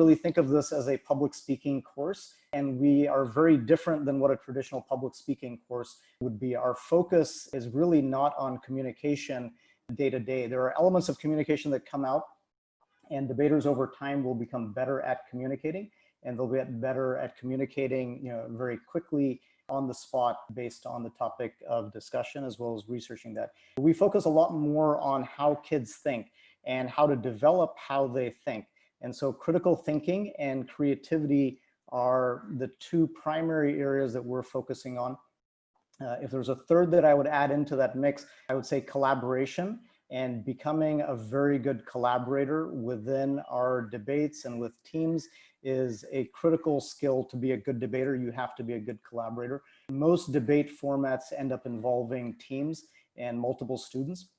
really think of this as a public speaking course, and we are very different than what a traditional public speaking course would be. Our focus is really not on communication day to day. There are elements of communication that come out, and debaters over time will become better at communicating, and they'll get better at communicating, very quickly on the spot based on the topic of discussion, as well as researching that. We focus a lot more on how kids think and how to develop how they think. And so critical thinking and creativity are the two primary areas that we're focusing on. If there's a third that I would add into that mix, I would say collaboration, and becoming a very good collaborator within our debates and with teams is a critical skill. To be a good debater, you have to be a good collaborator. Most debate formats end up involving teams and multiple students.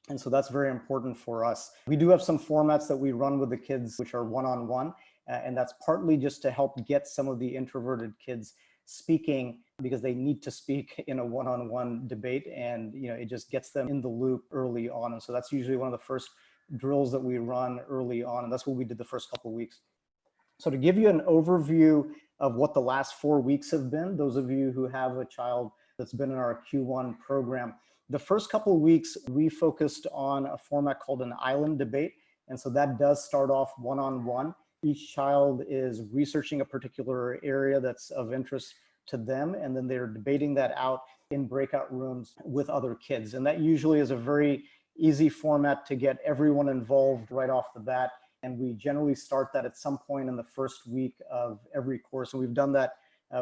And so that's very important for us. We do have some formats that we run with the kids, which are one-on-one, and that's partly just to help get some of the introverted kids speaking, because they need to speak in a one-on-one debate, and it just gets them in the loop early on. And so that's usually one of the first drills that we run early on, and that's what we did the first couple of weeks. So to give you an overview of what the last 4 weeks have been, those of you who have a child that's been in our Q1 program, the first couple of weeks we focused on a format called an island debate. And so that does start off one-on-one. Each child is researching a particular area that's of interest to them, and then they're debating that out in breakout rooms with other kids. And that usually is a very easy format to get everyone involved right off the bat. And we generally start that at some point in the first week of every course. And we've done that.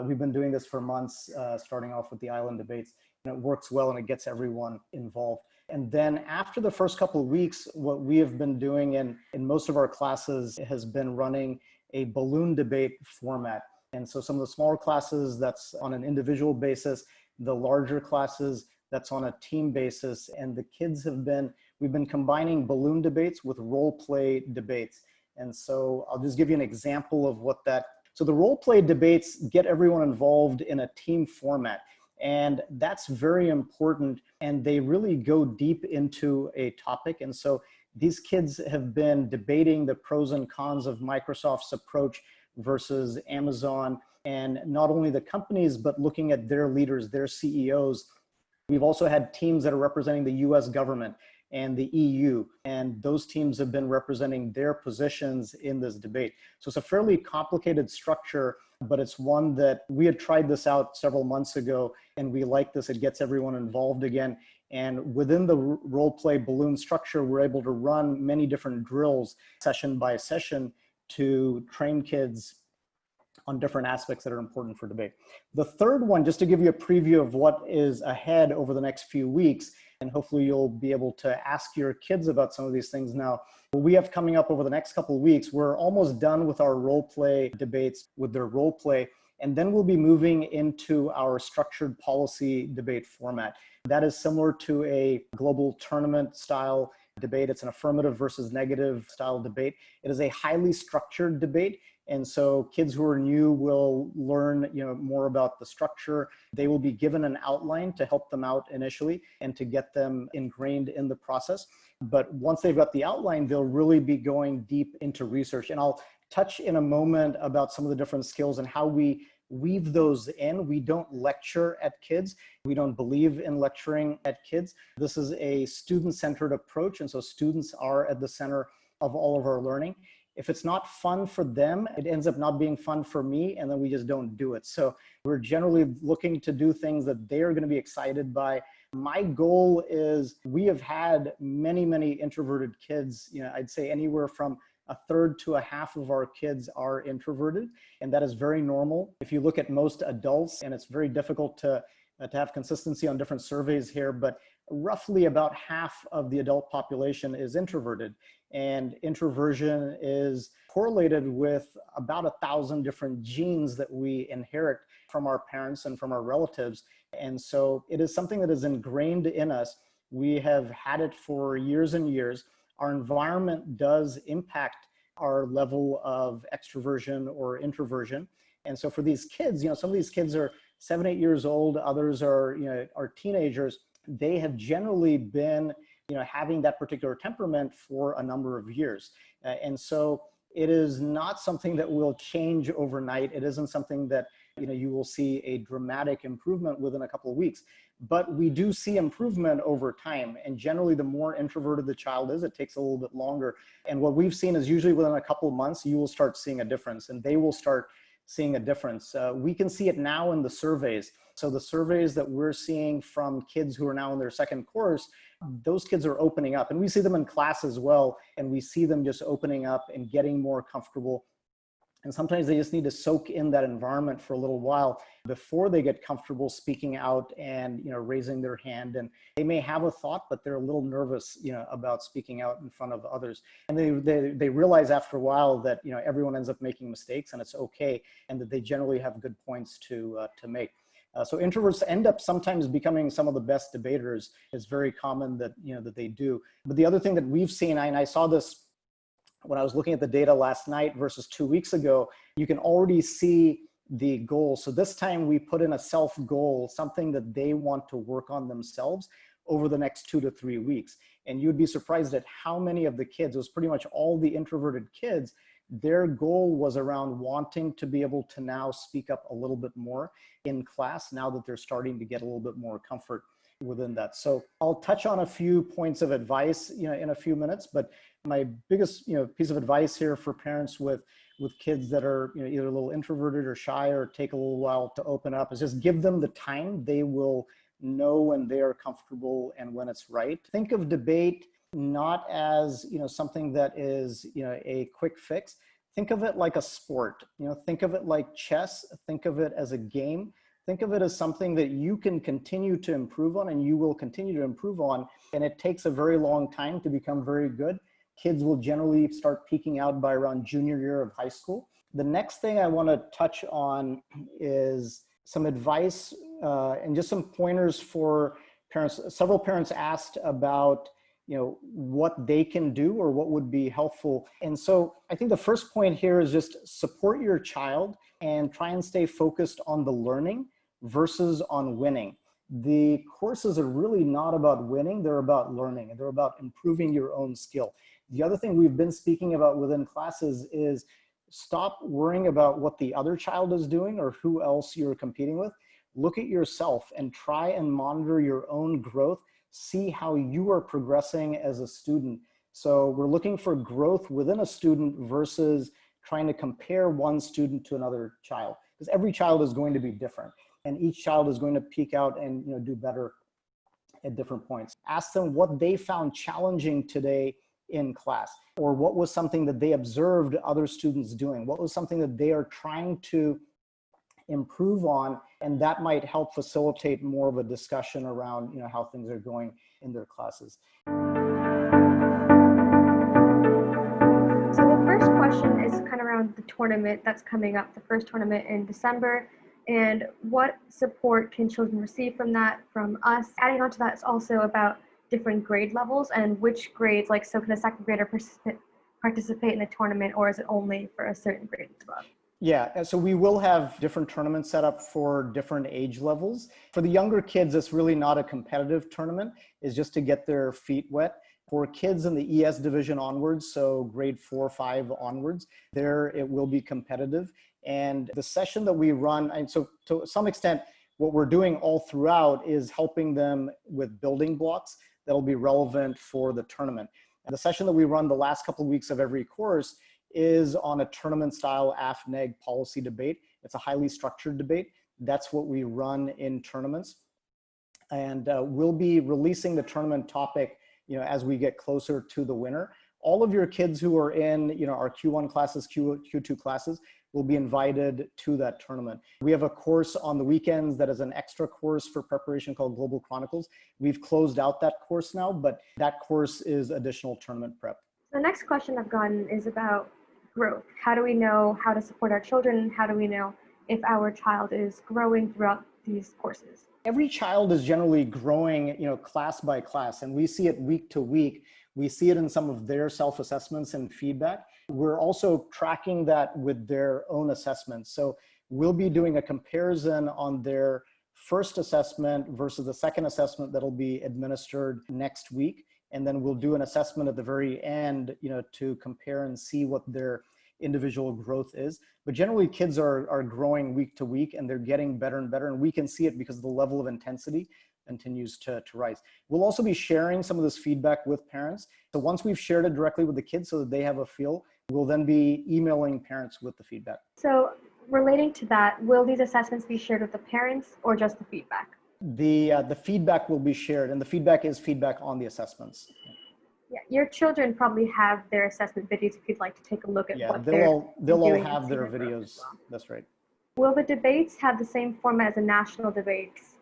We've been doing this for months, starting off with the island debates. And it works well, and it gets everyone involved. And then after the first couple of weeks, what we have been doing in most of our classes has been running a balloon debate format. And so some of the smaller classes, that's on an individual basis. The larger classes, that's on a team basis. And the kids we've been combining balloon debates with role play debates. And so I'll just give you an example of what that. So the role play debates get everyone involved in a team format. And that's very important. And they really go deep into a topic. And so these kids have been debating the pros and cons of Microsoft's approach versus Amazon, and not only the companies, but looking at their leaders, their CEOs. We've also had teams that are representing the US government and the EU, and those teams have been representing their positions in this debate. So it's a fairly complicated structure, but it's one that we had tried this out several months ago, and we like this. It gets everyone involved again. And within the role play balloon structure, we're able to run many different drills, session by session, to train kids on different aspects that are important for debate. The third one, just to give you a preview of what is ahead over the next few weeks, and hopefully you'll be able to ask your kids about some of these things now. What we have coming up over the next couple of weeks, we're almost done with our role play debates with their role play, and then we'll be moving into our structured policy debate format. That is similar to a global tournament style debate. It's an affirmative versus negative style debate. It is a highly structured debate. And so kids who are new will learn more about the structure. They will be given an outline to help them out initially and to get them ingrained in the process. But once they've got the outline, they'll really be going deep into research. And I'll touch in a moment about some of the different skills and how we weave those in. We don't lecture at kids. We don't believe in lecturing at kids. This is a student-centered approach, and so students are at the center of all of our learning. If it's not fun for them, it ends up not being fun for me, and then we just don't do it. So we're generally looking to do things that they're going to be excited by. My goal is, we have had many, many introverted kids. I'd say anywhere from a third to a half of our kids are introverted, and that is very normal. If you look at most adults, and it's very difficult to have consistency on different surveys here, but roughly about half of the adult population is introverted. And introversion is correlated with about 1,000 different genes that we inherit from our parents and from our relatives. And so it is something that is ingrained in us. We have had it for years and years. Our environment does impact our level of extroversion or introversion. And so for these kids, some of these kids are 7, 8 years old, others are teenagers. They have generally been having that particular temperament for a number of years. And so It is not something that will change overnight. It isn't something that you will see a dramatic improvement within a couple of weeks. But we do see improvement over time. And generally, the more introverted the child is, it takes a little bit longer. And what we've seen is usually within a couple of months, you will start seeing a difference, and they will start seeing a difference. We can see it now in the surveys. So the surveys that we're seeing from kids who are now in their second course, those kids are opening up. And we see them in class as well. And we see them just opening up and getting more comfortable. And sometimes they just need to soak in that environment for a little while before they get comfortable speaking out and raising their hand. And they may have a thought, but they're a little nervous about speaking out in front of others. And they realize after a while that everyone ends up making mistakes, and it's okay, and that they generally have good points to make. So introverts end up sometimes becoming some of the best debaters. It's very common that that they do. But the other thing that we've seen, and I saw this when I was looking at the data last night versus 2 weeks ago, you can already see the goal. So this time we put in a self goal, something that they want to work on themselves over the next 2 to 3 weeks. And you'd be surprised at how many of the kids, it was pretty much all the introverted kids, their goal was around wanting to be able to now speak up a little bit more in class now that they're starting to get a little bit more comfort within that. So I'll touch on a few points of advice in a few minutes, but my biggest piece of advice here for parents with kids that are either a little introverted or shy or take a little while to open up is just give them the time. They will know when they are comfortable and when it's right. Think of debate not as something that is a quick fix. Think of it like a sport. Think of it like chess. Think of it as a game. Think of it as something that you can continue to improve on, and you will continue to improve on. And it takes a very long time to become very good. Kids will generally start peaking out by around junior year of high school. The next thing I want to touch on is some advice and just some pointers for parents. Several parents asked about what they can do or what would be helpful. And so I think the first point here is just support your child and try and stay focused on the learning versus on winning. The courses are really not about winning, they're about learning, and they're about improving your own skill. The other thing we've been speaking about within classes is stop worrying about what the other child is doing or who else you're competing with. Look at yourself and try and monitor your own growth. See how you are progressing as a student. So we're looking for growth within a student versus trying to compare one student to another child, because every child is going to be different, and each child is going to peak out and do better at different points. Ask them what they found challenging today in class, or what was something that they observed other students doing, what was something that they are trying to improve on, and that might help facilitate more of a discussion around how things are going in their classes. So the first question is kind of around the tournament that's coming up, the first tournament in December, and what support can children receive from that, from us. Adding on to that is also about different grade levels and which grades, so can a second grader participate in the tournament, or is it only for a certain grade above? Yeah, so we will have different tournaments set up for different age levels. For the younger kids, it's really not a competitive tournament. It's just to get their feet wet. For kids in the ES division onwards, so grade 4 or 5 onwards, there it will be competitive. And the session that we run, and so to some extent, what we're doing all throughout is helping them with building blocks that'll be relevant for the tournament. And the session that we run the last couple of weeks of every course is on a tournament style AF-NEG policy debate. It's a highly structured debate. That's what we run in tournaments. And we'll be releasing the tournament topic as we get closer to the winner. All of your kids who are in our Q1 classes, Q2 classes, will be invited to that tournament. We have a course on the weekends that is an extra course for preparation called Global Chronicles. We've closed out that course now, but that course is additional tournament prep. The next question I've gotten is about growth. How do we know how to support our children? How do we know if our child is growing throughout these courses? Every child is generally growing, class by class, and we see it week to week. We see it in some of their self-assessments and feedback. We're also tracking that with their own assessments. So we'll be doing a comparison on their first assessment versus the second assessment that'll be administered next week. And then we'll do an assessment at the very end, to compare and see what their individual growth is. But generally, kids are growing week to week, and they're getting better and better. And we can see it because the level of intensity continues to rise. We'll also be sharing some of this feedback with parents. So once we've shared it directly with the kids so that they have a feel, we'll then be emailing parents with the feedback. So relating to that, will these assessments be shared with the parents or just the feedback? The feedback will be shared, and the feedback is feedback on the assessments. Yeah, your children probably have their assessment videos if you'd like to take a look at what they'll all have their videos. Well. That's right. Will the debates have the same format as the national debates?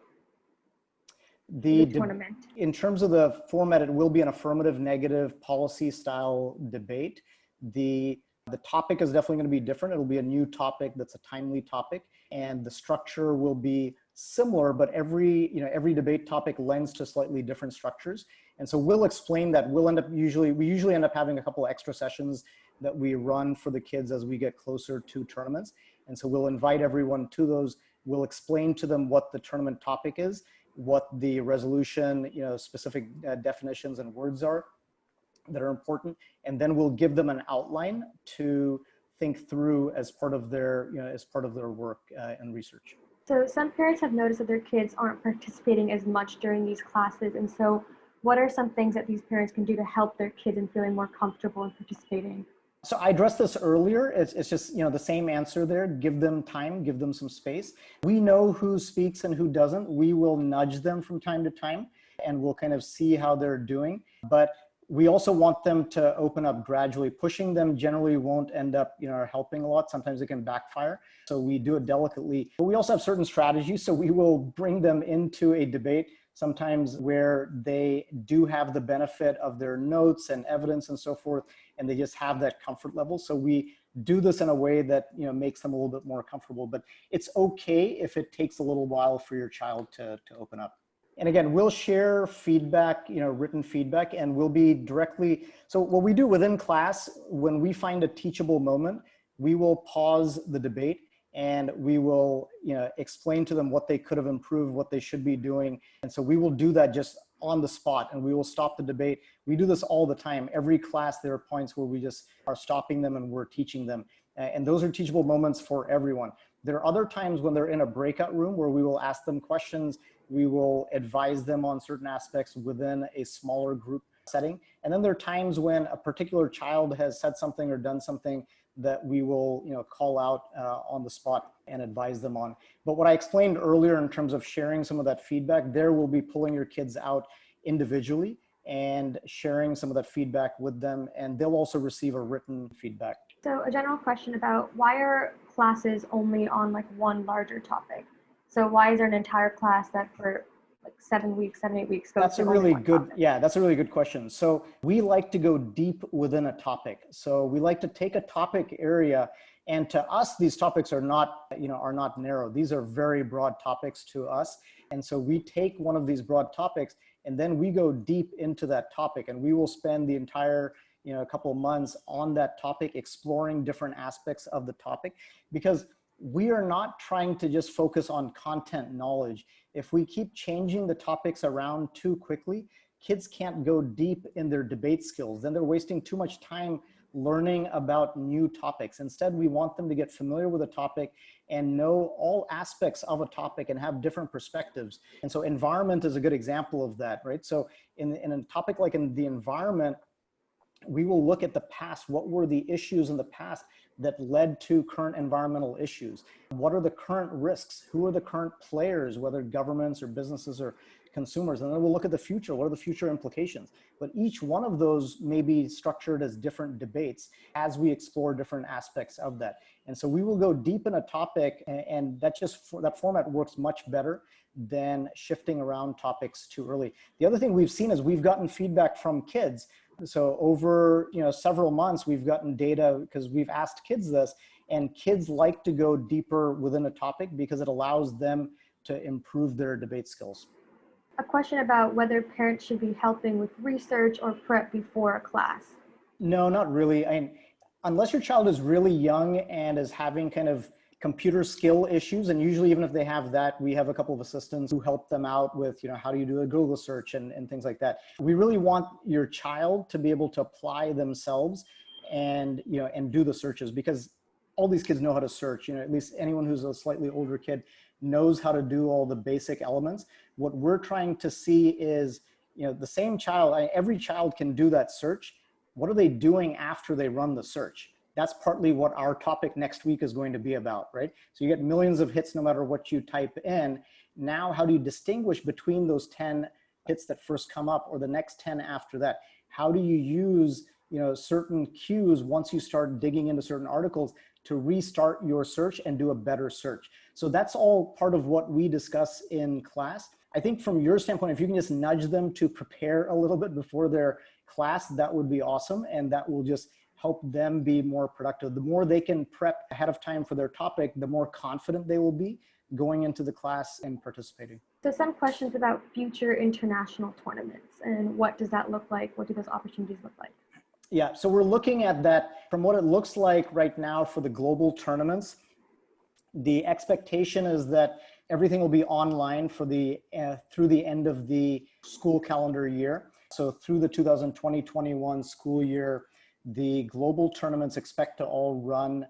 The tournament. In terms of the format, it will be an affirmative, negative, policy style debate. The topic is definitely going to be different. It'll be a new topic that's a timely topic, and the structure will be similar, but every debate topic lends to slightly different structures. And so we'll explain that. We usually end up having a couple of extra sessions that we run for the kids as we get closer to tournaments. And so we'll invite everyone to those. We'll explain to them what the tournament topic is, what the resolution, specific definitions and words are that are important. And then we'll give them an outline to think through as part of their, work and research. So some parents have noticed that their kids aren't participating as much during these classes. And so what are some things that these parents can do to help their kids in feeling more comfortable in participating? So I addressed this earlier. It's just, the same answer there. Give them time, give them some space. We know who speaks and who doesn't. We will nudge them from time to time, and we'll kind of see how they're doing. But we also want them to open up gradually. Pushing them generally won't end up, helping a lot. Sometimes it can backfire. So we do it delicately. But we also have certain strategies. So we will bring them into a debate sometimes where they do have the benefit of their notes and evidence and so forth, and they just have that comfort level. So we do this in a way that, makes them a little bit more comfortable. But it's okay if it takes a little while for your child to open up. And again, we'll share feedback, written feedback, and we'll be directly, so what we do within class, when we find a teachable moment, we will pause the debate and we will, explain to them what they could have improved, what they should be doing. And so we will do that just on the spot, and we will stop the debate. We do this all the time. Every class, there are points where we just are stopping them and we're teaching them. And those are teachable moments for everyone. There are other times when they're in a breakout room where we will ask them questions. We will advise them on certain aspects within a smaller group setting. And then there are times when a particular child has said something or done something that we will, call out on the spot and advise them on. But what I explained earlier in terms of sharing some of that feedback, there will be pulling your kids out individually and sharing some of that feedback with them, and they'll also receive a written feedback. So a general question about why are classes only on one larger topic? So why is there an entire class that for 7 weeks, 7, 8 weeks goes That's a really good, that's a really good question. So we like to go deep within a topic. So we like to take a topic area, and to us, these topics are not, are not narrow. These are very broad topics to us. And so we take one of these broad topics, and then we go deep into that topic, and we will spend the entire a couple of months on that topic, exploring different aspects of the topic, because we are not trying to just focus on content knowledge. If we keep changing the topics around too quickly, kids can't go deep in their debate skills. Then they're wasting too much time learning about new topics. Instead, we want them to get familiar with a topic and know all aspects of a topic and have different perspectives. And so environment is a good example of that, right? So in a topic like in the environment, we will look at the past. What were the issues in the past that led to current environmental issues? What are the current risks? Who are the current players, whether governments or businesses or consumers? And then we'll look at the future. What are the future implications? But each one of those may be structured as different debates as we explore different aspects of that. And so we will go deep in a topic, and that format works much better than shifting around topics too early. The other thing we've seen is we've gotten feedback from kids. So over several months, we've gotten data because we've asked kids this, and kids like to go deeper within a topic because it allows them to improve their debate skills. A question about whether parents should be helping with research or prep before a class. No, not really. Unless your child is really young and is having kind of computer skill issues, and usually even if they have that, we have a couple of assistants who help them out with, how do you do a Google search and things like that. We really want your child to be able to apply themselves and, and do the searches, because all these kids know how to search. At least anyone who's a slightly older kid knows how to do all the basic elements. What we're trying to see is, the same child, every child can do that search. What are they doing after they run the search? That's partly what our topic next week is going to be about, right? So you get millions of hits no matter what you type in. Now, how do you distinguish between those 10 hits that first come up or the next 10 after that? How do you use, certain cues once you start digging into certain articles to restart your search and do a better search? So that's all part of what we discuss in class. I think from your standpoint, if you can just nudge them to prepare a little bit before their class, that would be awesome. And that will just help them be more productive. The more they can prep ahead of time for their topic, the more confident they will be going into the class and participating. So some questions about future international tournaments and what does that look like? What do those opportunities look like? Yeah, so we're looking at that from what it looks like right now for the global tournaments. The expectation is that everything will be online for through the end of the school calendar year. So through the 2020-21 school year, the global tournaments expect to all run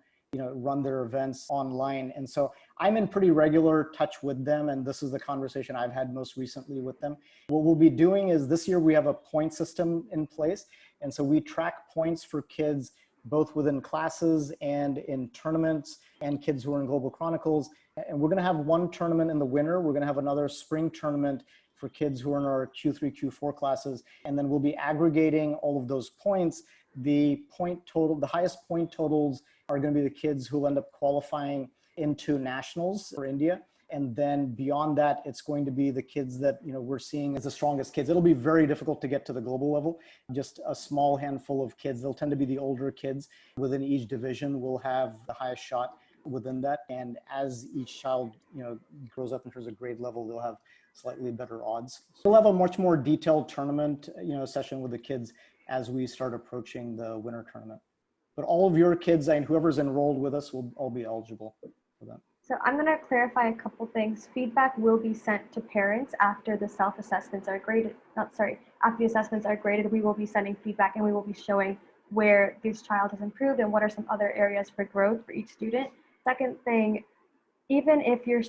their events online. And so I'm in pretty regular touch with them, and this is the conversation I've had most recently with them. What we'll be doing is this year we have a point system in place. And so we track points for kids both within classes and in tournaments and kids who are in Global Chronicles. And we're going to have one tournament in the winter. We're going to have another spring tournament for kids who are in our Q3, Q4 classes. And then we'll be aggregating all of those points. The highest point totals are going to be the kids who will end up qualifying into nationals for India. And then beyond that, it's going to be the kids that we're seeing as the strongest kids. It'll be very difficult to get to the global level. Just a small handful of kids. They'll tend to be the older kids within each division will have the highest shot within that. And as each child grows up in terms of grade level, they'll have slightly better odds. So we'll have a much more detailed tournament session with the kids as we start approaching the winter tournament. But all of your kids and whoever's enrolled with us will all be eligible for that. So I'm going to clarify a couple things. Feedback will be sent to parents after the self-assessments are graded. After the assessments are graded, we will be sending feedback and we will be showing where this child has improved and what are some other areas for growth for each student. Second thing, even if your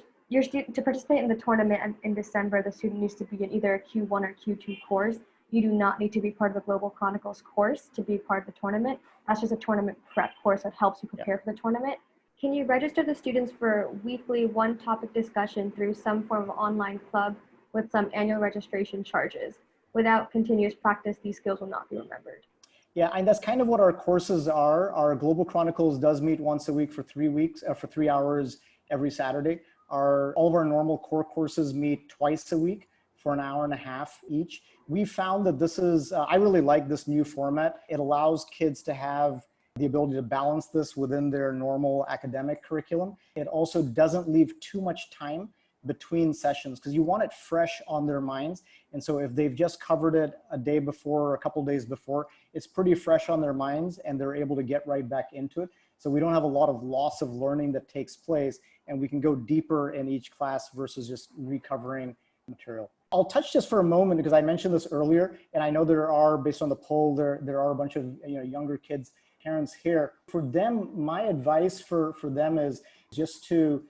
student, to participate in the tournament in December, the student needs to be in either a Q1 or Q2 course. You do not need to be part of the Global Chronicles course to be part of the tournament. That's just a tournament prep course that helps you prepare for the tournament. Can you register the students for weekly one-topic discussion through some form of online club with some annual registration charges? Without continuous practice, these skills will not be remembered. Yeah, and that's kind of what our courses are. Our Global Chronicles does meet once a week for 3 hours every Saturday. All of our normal core courses meet twice a week for an hour and a half each. We found that I really like this new format. It allows kids to have the ability to balance this within their normal academic curriculum. It also doesn't leave too much time between sessions because you want it fresh on their minds. And so if they've just covered it a day before or a couple days before, it's pretty fresh on their minds and they're able to get right back into it. So we don't have a lot of loss of learning that takes place and we can go deeper in each class versus just recovering material. I'll touch just for a moment because I mentioned this earlier, and I know there are, based on the poll, there are a bunch of younger kids, parents here. For them, my advice for them is just to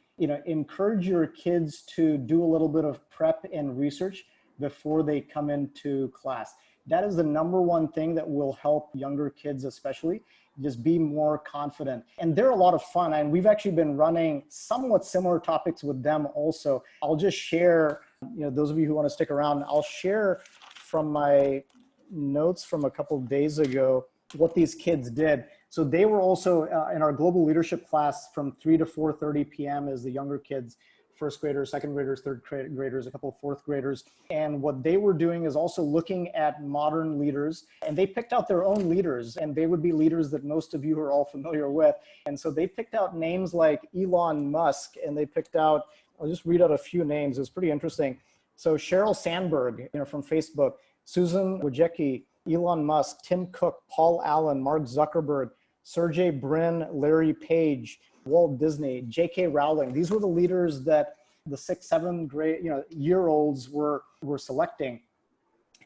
encourage your kids to do a little bit of prep and research before they come into class. That is the number one thing that will help younger kids especially just be more confident. And they're a lot of fun. And we've actually been running somewhat similar topics with them also. I'll just share, those of you who want to stick around, I'll share from my notes from a couple of days ago what these kids did. So they were also in our global leadership class from 3 to 4:30 p.m. as the younger kids, first graders, second graders, third graders, a couple of fourth graders. And what they were doing is also looking at modern leaders, and they picked out their own leaders, and they would be leaders that most of you are all familiar with. And so they picked out names like Elon Musk, and they picked out, I'll just read out a few names. It's pretty interesting. So Sheryl Sandberg, from Facebook, Susan Wojcicki, Elon Musk, Tim Cook, Paul Allen, Mark Zuckerberg, Sergey Brin, Larry Page, Walt Disney, J.K. Rowling. These were the leaders that the 6th, 7th grade, year olds were selecting.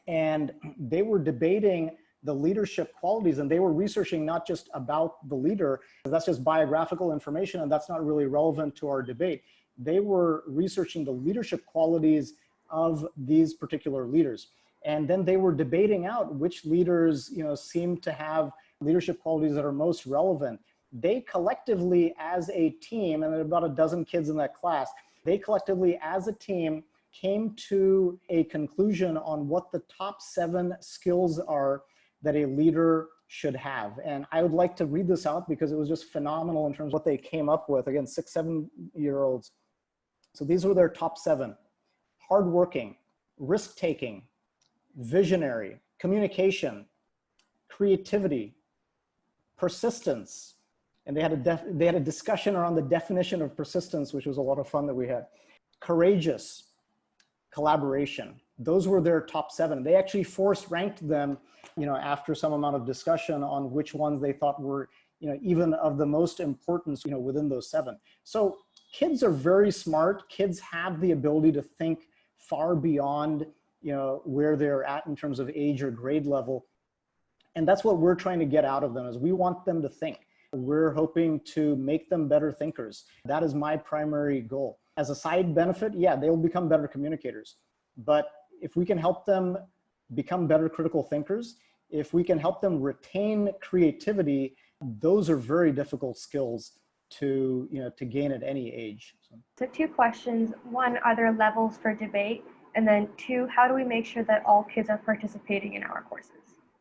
And they were debating the leadership qualities. And they were researching not just about the leader, that's just biographical information, and that's not really relevant to our debate. They were researching the leadership qualities of these particular leaders. And then they were debating out which leaders, seem to have leadership qualities that are most relevant. They collectively as a team, and there were about a dozen kids in that class, they collectively as a team came to a conclusion on what the top 7 skills are that a leader should have. And I would like to read this out because it was just phenomenal in terms of what they came up with. Again, 6, 7-year-olds. So these were their top 7. Hardworking, risk-taking, visionary, communication, creativity, persistence. And they had a discussion around the definition of persistence, which was a lot of fun that we had. Courageous, collaboration. Those were their top 7. They actually force ranked them, after some amount of discussion on which ones they thought were, even of the most importance, within those 7. So kids are very smart. Kids have the ability to think far beyond, where they're at in terms of age or grade level. And that's what we're trying to get out of them, is we want them to think. We're hoping to make them better thinkers. That is my primary goal. As a side benefit, yeah, they'll become better communicators. But if we can help them become better critical thinkers, if we can help them retain creativity, those are very difficult skills to gain at any age. So 2 questions. 1, are there levels for debate? And then 2, how do we make sure that all kids are participating in our courses?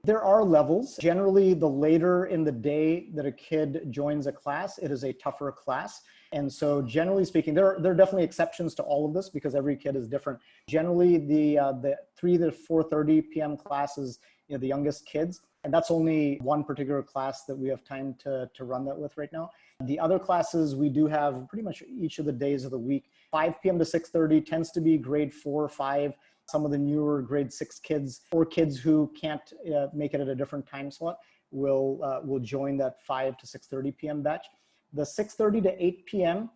There are levels. Generally, the later in the day that a kid joins a class, it is a tougher class. And so generally speaking, there are definitely exceptions to all of this because every kid is different. Generally, the 3 to 4:30 p.m. class is the youngest kids. And that's only one particular class that we have time to run that with right now. The other classes, we do have pretty much each of the days of the week. 5 p.m. to 6:30 tends to be grade 4 or 5. Some of the newer grade 6 kids or kids who can't make it at a different time slot will join that 5 to 6:30 p.m. batch. The 6:30 to 8 p.m.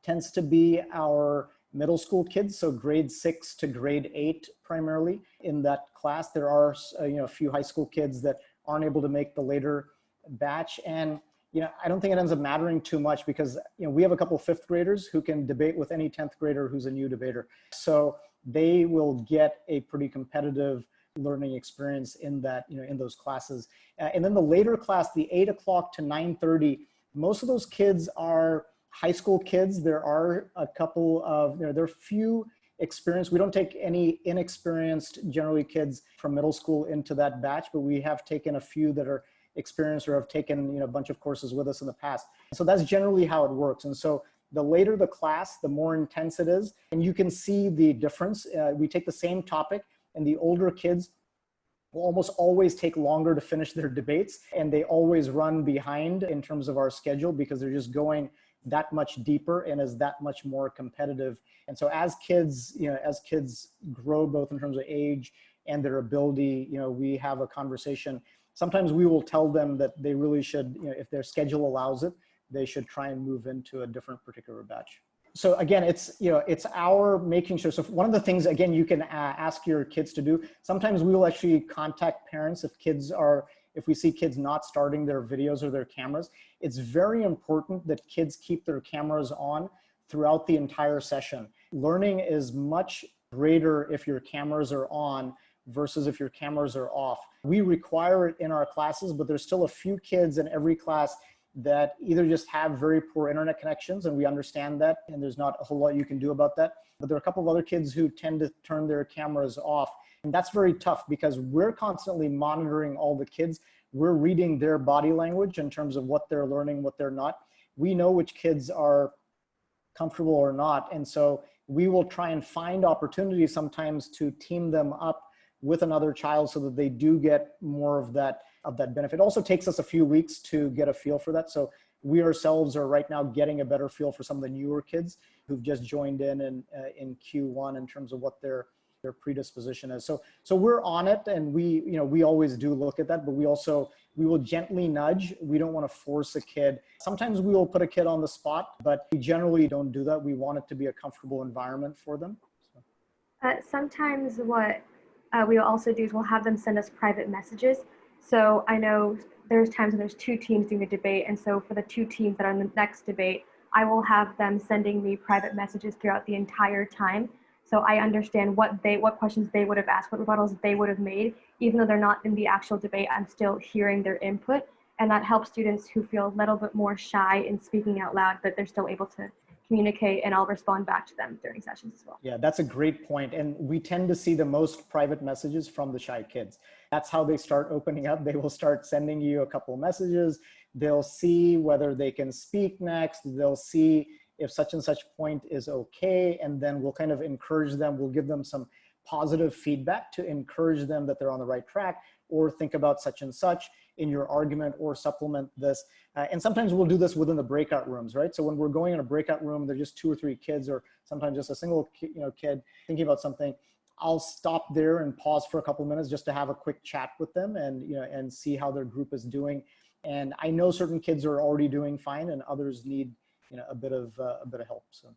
tends to be our middle school kids, so grade 6 to grade 8 primarily in that class. There are a few high school kids that aren't able to make the later batch, and I don't think it ends up mattering too much because we have a couple of 5th graders who can debate with any 10th grader who's a new debater. So they will get a pretty competitive learning experience in that, in those classes. And then the later class, the 8 o'clock to 9:30, most of those kids are high school kids. There are a couple of, there are few experienced. We don't take any inexperienced, generally kids from middle school into that batch, but we have taken a few that are experienced or have taken a bunch of courses with us in the past. So that's generally how it works. And so the later the class, the more intense it is. And you can see the difference. We take the same topic, and the older kids will almost always take longer to finish their debates. And they always run behind in terms of our schedule because they're just going that much deeper and is that much more competitive. And so as kids, as kids grow both in terms of age and their ability, we have a conversation. Sometimes we will tell them that they really should, if their schedule allows it, they should try and move into a different particular batch. So again, it's our making sure. So one of the things, again, you can ask your kids to do. Sometimes we will actually contact parents if we see kids not starting their videos or their cameras. It's very important that kids keep their cameras on throughout the entire session. Learning is much greater if your cameras are on versus if your cameras are off. We require it in our classes, but there's still a few kids in every class that either just have very poor internet connections, and we understand that, and there's not a whole lot you can do about that. But there are a couple of other kids who tend to turn their cameras off. And that's very tough because we're constantly monitoring all the kids. We're reading their body language in terms of what they're learning, what they're not. We know which kids are comfortable or not. And so we will try and find opportunities sometimes to team them up with another child so that they do get more of that benefit. It also takes us a few weeks to get a feel for that. So we ourselves are right now getting a better feel for some of the newer kids who've just joined in Q1 in terms of what their predisposition is. So we're on it, and we always do look at that, but we will gently nudge. We don't want to force a kid. Sometimes we will put a kid on the spot, but we generally don't do that. We want it to be a comfortable environment for them. Sometimes what we will also do is we'll have them send us private messages. So I know there's times when there's two teams doing a debate, and so for the two teams that are in the next debate, I will have them sending me private messages throughout the entire time. So I understand what questions they would have asked, what rebuttals they would have made, even though they're not in the actual debate, I'm still hearing their input. And that helps students who feel a little bit more shy in speaking out loud, but they're still able to communicate, and I'll respond back to them during sessions as well. Yeah, that's a great point. And we tend to see the most private messages from the shy kids. That's how they start opening up. They will start sending you a couple of messages. They'll see whether they can speak next. They'll see if such and such point is okay. And then we'll kind of encourage them. We'll give them some positive feedback to encourage them that they're on the right track, or think about such and such in your argument, or supplement this. And sometimes we'll do this within the breakout rooms, right? So when we're going in a breakout room, there's just 2 or 3 kids, or sometimes just a single kid thinking about something. I'll stop there and pause for a couple of minutes just to have a quick chat with them, and and see how their group is doing. And I know certain kids are already doing fine, and others need a bit of help. So.